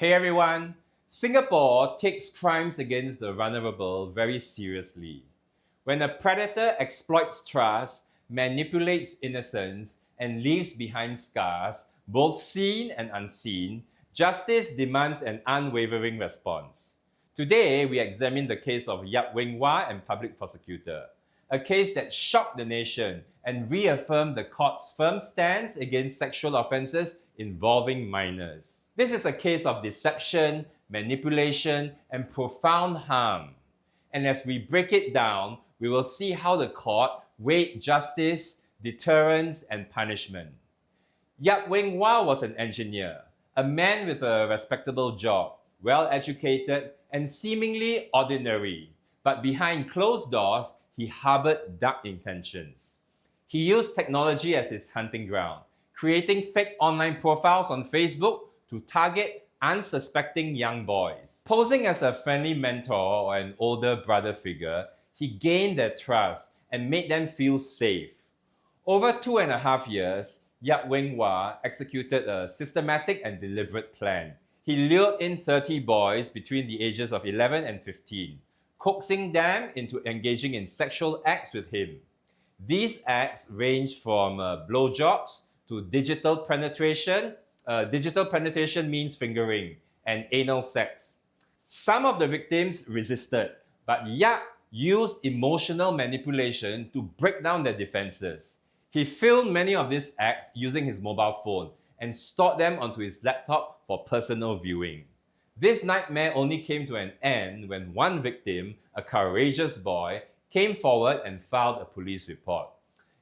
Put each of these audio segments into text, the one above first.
Hey everyone! Singapore takes crimes against the vulnerable very seriously. When a predator exploits trust, manipulates innocence, and leaves behind scars, both seen and unseen, justice demands an unwavering response. Today, we examine the case of Yap Weng Wah and Public Prosecutor, a case that shocked the nation and reaffirmed the court's firm stance against sexual offences involving minors. This is a case of deception, manipulation, and profound harm. And as we break it down, we will see how the court weighed justice, deterrence, and punishment. Yap Weng Wah was an engineer, a man with a respectable job, well-educated, and seemingly ordinary. But behind closed doors, he harbored dark intentions. He used technology as his hunting ground, creating fake online profiles on Facebook to target unsuspecting young boys. Posing as a friendly mentor or an older brother figure, he gained their trust and made them feel safe. Over 2.5 years, Yap Weng Wah executed a systematic and deliberate plan. He lured in 30 boys between the ages of 11 and 15, coaxing them into engaging in sexual acts with him. These acts ranged from blowjobs to digital penetration. Digital penetration means fingering, and anal sex. Some of the victims resisted, but Yap used emotional manipulation to break down their defenses. He filmed many of these acts using his mobile phone and stored them onto his laptop for personal viewing. This nightmare only came to an end when one victim, a courageous boy, came forward and filed a police report.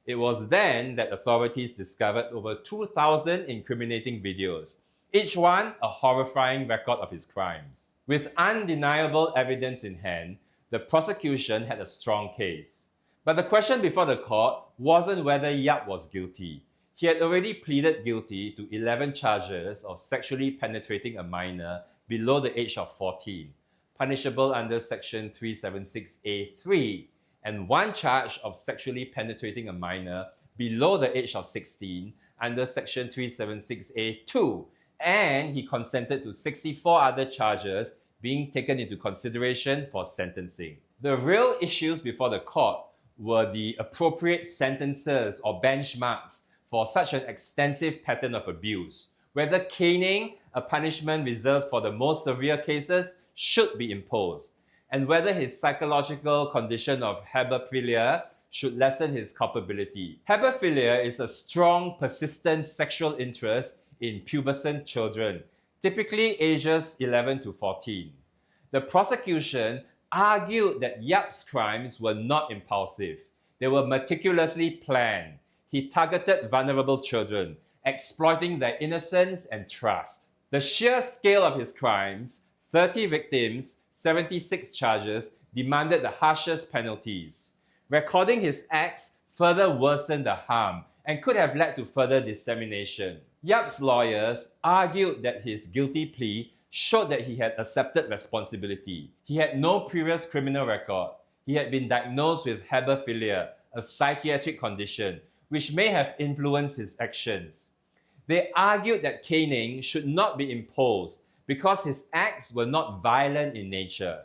It was then that authorities discovered over 2,000 incriminating videos, each one a horrifying record of his crimes. With undeniable evidence in hand, the prosecution had a strong case. But the question before the court wasn't whether Yap was guilty. He had already pleaded guilty to 11 charges of sexually penetrating a minor below the age of 14, punishable under Section 376A3, and one charge of sexually penetrating a minor below the age of 16 under Section 376A2, and he consented to 64 other charges being taken into consideration for sentencing. The real issues before the court were the appropriate sentences or benchmarks for such an extensive pattern of abuse, whether caning, a punishment reserved for the most severe cases, should be imposed, and whether his psychological condition of hebephilia should lessen his culpability. Hebephilia is a strong, persistent sexual interest in pubescent children, typically ages 11 to 14. The prosecution argued that Yap's crimes were not impulsive. They were meticulously planned. He targeted vulnerable children, exploiting their innocence and trust. The sheer scale of his crimes, 30 victims, 76 charges, demanded the harshest penalties. Recording his acts further worsened the harm and could have led to further dissemination. Yap's lawyers argued that his guilty plea showed that he had accepted responsibility. He had no previous criminal record. He had been diagnosed with hebephilia, a psychiatric condition, which may have influenced his actions. They argued that caning should not be imposed because his acts were not violent in nature.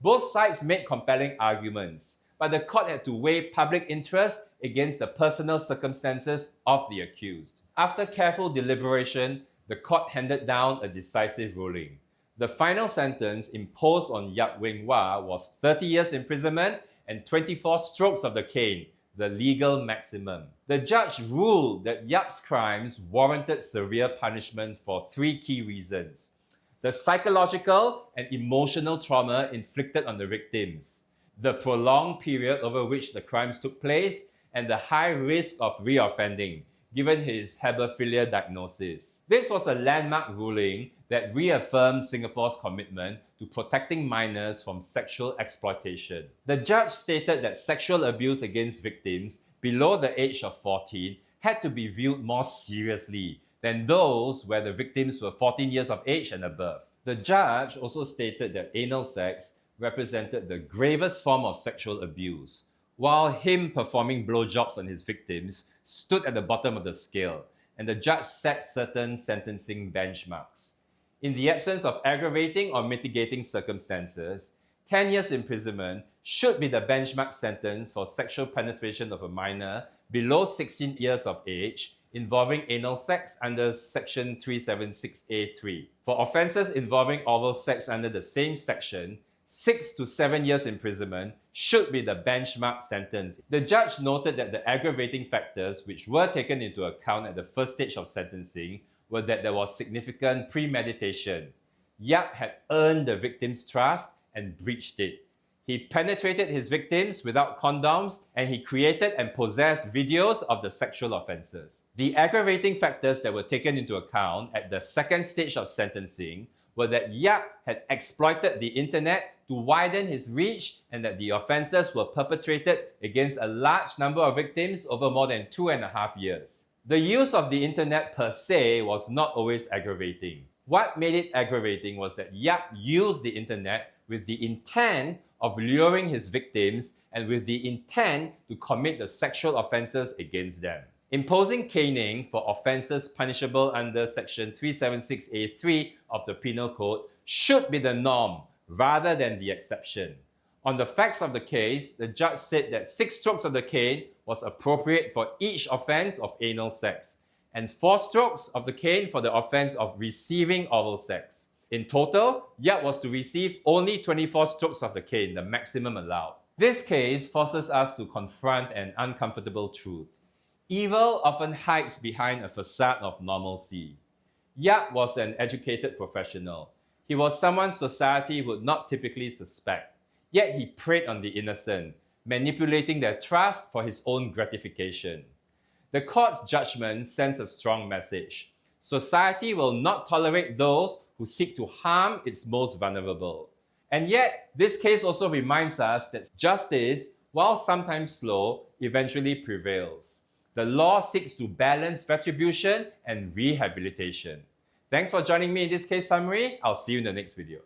Both sides made compelling arguments, but the court had to weigh public interest against the personal circumstances of the accused. After careful deliberation, the court handed down a decisive ruling. The final sentence imposed on Yap Weng Wah was 30 years imprisonment and 24 strokes of the cane, the legal maximum. The judge ruled that Yap's crimes warranted severe punishment for 3 key reasons: the psychological and emotional trauma inflicted on the victims, the prolonged period over which the crimes took place, and the high risk of reoffending, given his hebephilia diagnosis. This was a landmark ruling that reaffirmed Singapore's commitment to protecting minors from sexual exploitation. The judge stated that sexual abuse against victims below the age of 14 had to be viewed more seriously than those where the victims were 14 years of age and above. The judge also stated that anal sex represented the gravest form of sexual abuse, while him performing blowjobs on his victims stood at the bottom of the scale, and the judge set certain sentencing benchmarks. In the absence of aggravating or mitigating circumstances, 10 years imprisonment should be the benchmark sentence for sexual penetration of a minor below 16 years of age involving anal sex under Section 376A3. For offences involving oral sex under the same section, 6 to 7 years imprisonment should be the benchmark sentence. The judge noted that the aggravating factors which were taken into account at the first stage of sentencing were that there was significant premeditation. Yap had earned the victim's trust and breached it. He penetrated his victims without condoms, and he created and possessed videos of the sexual offences. The aggravating factors that were taken into account at the second stage of sentencing were that Yap had exploited the internet to widen his reach and that the offences were perpetrated against a large number of victims over more than 2.5 years. The use of the internet per se was not always aggravating. What made it aggravating was that Yap used the internet with the intent of luring his victims and with the intent to commit the sexual offences against them. Imposing caning for offences punishable under Section 376A3 of the Penal Code should be the norm rather than the exception. On the facts of the case, the judge said that 6 strokes of the cane was appropriate for each offence of anal sex and 4 strokes of the cane for the offence of receiving oral sex. In total, Yap was to receive only 24 strokes of the cane, the maximum allowed. This case forces us to confront an uncomfortable truth. Evil often hides behind a facade of normalcy. Yap was an educated professional. He was someone society would not typically suspect. Yet he preyed on the innocent, manipulating their trust for his own gratification. The court's judgment sends a strong message. Society will not tolerate those who seek to harm its most vulnerable. And yet, this case also reminds us that justice, while sometimes slow, eventually prevails. The law seeks to balance retribution and rehabilitation. Thanks for joining me in this case summary. I'll see you in the next video.